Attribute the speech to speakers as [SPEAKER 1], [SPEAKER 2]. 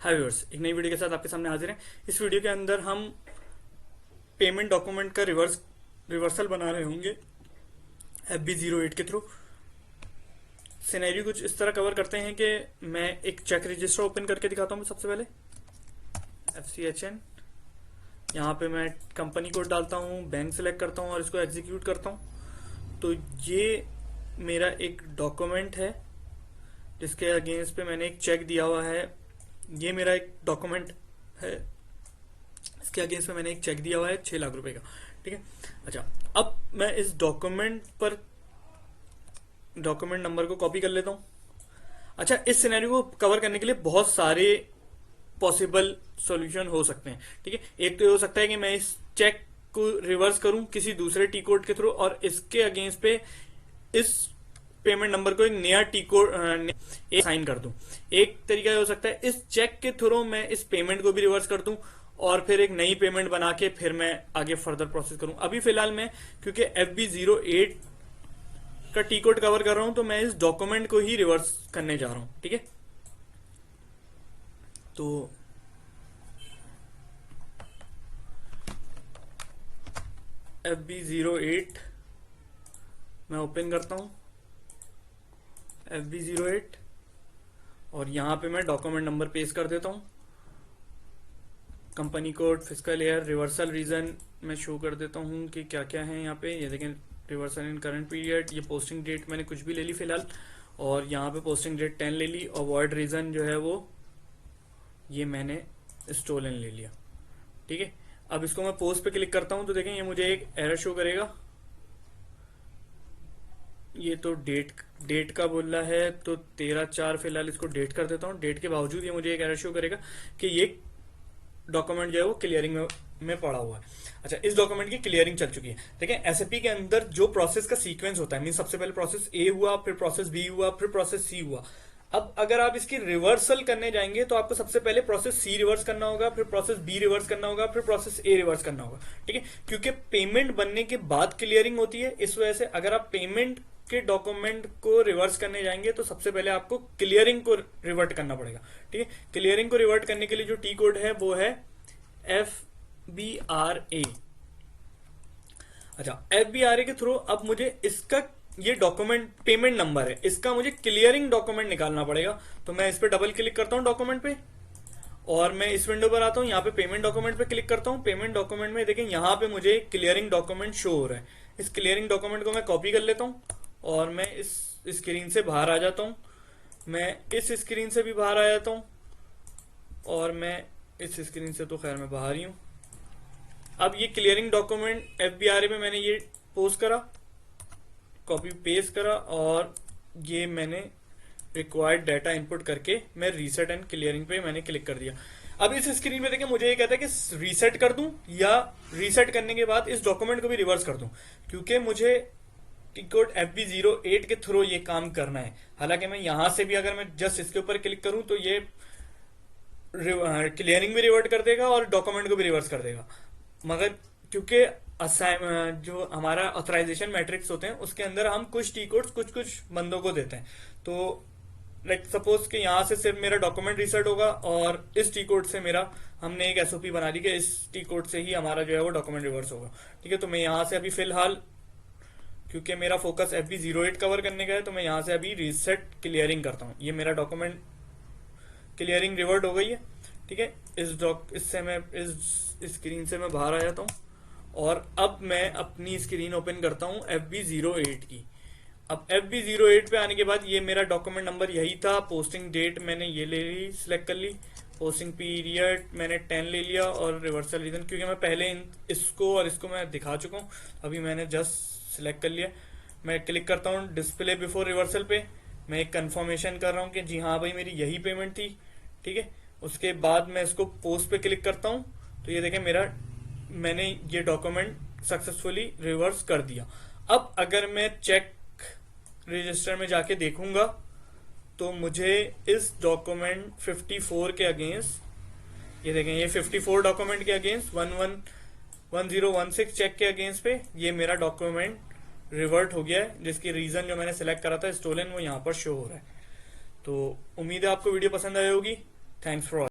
[SPEAKER 1] हाय viewers, एक नई video के साथ आपके सामने हाजिर हैं। इस वीडियो के अंदर हम पेमेंट डॉक्यूमेंट का रिवर्सल बना रहे होंगे FB08 के थ्रू। सिनेरियो कुछ इस तरह कवर करते हैं कि मैं एक चेक रजिस्टर ओपन करके दिखाता हूँ। सबसे पहले FCHN, यहाँ पे मैं कंपनी कोड डालता हूँ, बैंक सेलेक्ट करता हूँ और इसको एग्जीक्यूट करता हूँ। तो ये मेरा एक डॉक्यूमेंट है जिसके अगेंस्ट पे मैंने एक चेक दिया हुआ है। ये मेरा एक डॉक्यूमेंट है, इसके अगेंस्ट में मैंने एक चेक दिया हुआ है 6 लाख रुपए का। ठीक है। अच्छा, अब मैं इस डॉक्यूमेंट नंबर को कॉपी कर लेता हूँ। अच्छा, इस सिनेरियो को कवर करने के लिए बहुत सारे पॉसिबल सॉल्यूशन हो सकते हैं। ठीक है, एक तो ये हो सकता है कि मैं इस चेक को रिवर्स करूं किसी दूसरे टी कोड के थ्रू और इसके अगेंस्ट पे इस पेमेंट नंबर को एक नया टी कोड साइन कर दूं। एक तरीका ये हो सकता है इस चेक के थ्रू मैं इस पेमेंट को भी रिवर्स कर दूं और फिर एक नई पेमेंट बना के फिर मैं आगे फर्दर प्रोसेस करूं। अभी फिलहाल मैं क्योंकि FB08 का टी कोड कवर कर रहा हूं तो मैं इस डॉक्यूमेंट को ही रिवर्स करने जा रहा हूं। ठीक है, तो FB08 मैं ओपन करता हूं, FB08, और यहां पे मैं डॉक्यूमेंट नंबर पेस्ट कर देता हूं। Company code, physical year, reversal reason मैं शो कर देता हूं कि क्या क्या है यहाँ पे। ये देखें, रिवर्सल इन करंट पीरियड, ये पोस्टिंग डेट मैंने कुछ भी ले ली फिलहाल, और यहाँ पे पोस्टिंग डेट 10 ले ली, और वॉइड रीजन जो है वो ये मैंने स्टोलन ले लिया। ठीक है, अब इसको मैं पोस्ट पे क्लिक करता हूं तो देखें ये मुझे एक एरर शो करेगा। ये तो डेट का बोल रहा है, तो 13/4 फिलहाल इसको डेट कर देता हूँ। डेट के बावजूद ये मुझे एक एरर शो करेगा कि ये डॉक्यूमेंट जो है वो क्लियरिंग में पड़ा हुआ है। अच्छा, इस डॉक्यूमेंट की क्लियरिंग चल चुकी है। देखें, एसएपी के अंदर जो प्रोसेस का सीक्वेंस होता है, मीन सबसे पहले प्रोसेस ए हुआ, फिर प्रोसेस बी हुआ, फिर प्रोसेस सी हुआ। अब अगर आप इसकी रिवर्सल करने जाएंगे तो आपको सबसे पहले प्रोसेस सी रिवर्स करना होगा, फिर प्रोसेस बी रिवर्स करना होगा, फिर प्रोसेस ए रिवर्स करना होगा। ठीक है, क्योंकि पेमेंट बनने के बाद क्लियरिंग होती है, इस वजह से अगर आप पेमेंट के डॉक्यूमेंट को रिवर्स करने जाएंगे तो सबसे पहले आपको क्लियरिंग को रिवर्ट करना पड़ेगा। ठीक है, क्लियरिंग को रिवर्ट करने के लिए जो टी कोड है वो है FBRA। अच्छा, FBRA के थ्रू अब मुझे इसका ये डॉक्यूमेंट पेमेंट नंबर है, इसका मुझे क्लियरिंग डॉक्यूमेंट निकालना पड़ेगा। तो मैं इस पर डबल क्लिक करता हूं डॉक्यूमेंट पे, और मैं इस विंडो पर आता हूं, यहाँ पे पेमेंट डॉक्यूमेंट पे क्लिक करता हूं। पेमेंट डॉक्यूमेंट में देखें यहाँ पे मुझे क्लियरिंग डॉक्यूमेंट शो हो रहा है। इस क्लियरिंग डॉक्यूमेंट को मैं कॉपी कर लेता हूँ और मैं इस स्क्रीन से बाहर आ जाता हूँ। मैं इस स्क्रीन से भी बाहर आ जाता हूँ और मैं इस स्क्रीन से तो खैर मैं बाहर ही हूँ। अब ये क्लियरिंग डॉक्यूमेंट FBRA में मैंने ये पोस्ट करा, कॉपी पेस्ट करा, और ये मैंने रिक्वायर्ड डाटा इनपुट करके मैं रीसेट एंड क्लियरिंग पे मैंने क्लिक कर दिया। अब इस स्क्रीन पे देखें मुझे ये कहता है कि रीसेट कर दूं या रीसेट करने के बाद इस डॉक्यूमेंट को भी रिवर्स कर दूं, क्योंकि मुझे कोड FB08 के थ्रू ये काम करना है। हालांकि मैं यहां से भी अगर मैं जस्ट इसके ऊपर क्लिक करूं तो ये क्लियरिंग भी रिवर्ट कर देगा और डॉक्यूमेंट को भी रिवर्स कर देगा, मगर क्योंकि जो हमारा ऑथराइजेशन मैट्रिक्स होते हैं उसके अंदर हम कुछ टी कोड्स कुछ बंदों को देते हैं। तो लाइक सपोज कि यहाँ से सिर्फ मेरा डॉक्यूमेंट रिसेट होगा और इस टी कोड से मेरा हमने एक SOP बना दी कि इस टी कोड से ही हमारा जो है वो डॉक्यूमेंट रिवर्स होगा। ठीक है, तो मैं यहाँ से अभी फिलहाल, क्योंकि मेरा फोकस FB08 कवर करने का है, तो मैं यहाँ से अभी रीसेट क्लियरिंग करता हूँ। ये मेरा डॉक्यूमेंट क्लियरिंग रिवर्ट हो गई है। ठीक है, इससे मैं इस स्क्रीन से मैं बाहर आ जाता हूँ और अब मैं अपनी स्क्रीन ओपन करता हूँ FB08 की। अब FB08 पे आने के बाद ये मेरा डॉक्यूमेंट नंबर यही था, पोस्टिंग डेट मैंने ये ले ली, सिलेक्ट कर ली, पोस्टिंग पीरियड मैंने 10 ले लिया, और रिवर्सल रीजन क्योंकि मैं पहले इसको और इसको मैं दिखा चुका हूँ, अभी मैंने जस्ट सिलेक्ट कर लिया। मैं क्लिक करता हूँ डिस्प्ले बिफोर रिवर्सल पे, मैं एक कंफर्मेशन कर रहा हूँ कि जी हाँ भाई मेरी यही पेमेंट थी। ठीक है, उसके बाद मैं इसको पोस्ट पे क्लिक करता हूँ तो ये देखें मैंने ये डॉक्यूमेंट सक्सेसफुली रिवर्स कर दिया। अब अगर मैं चेक रजिस्टर में जाके देखूंगा तो मुझे इस डॉक्यूमेंट 54 के अगेंस्ट, ये देखें ये 54 डॉक्यूमेंट के अगेंस्ट 1016 चेक के अगेंस्ट पे ये मेरा डॉक्यूमेंट रिवर्ट हो गया है, जिसकी रीजन जो मैंने सेलेक्ट करा था स्टोलन वो यहाँ पर शो हो रहा है। तो उम्मीद है आपको वीडियो पसंद आई होगी। Thanks for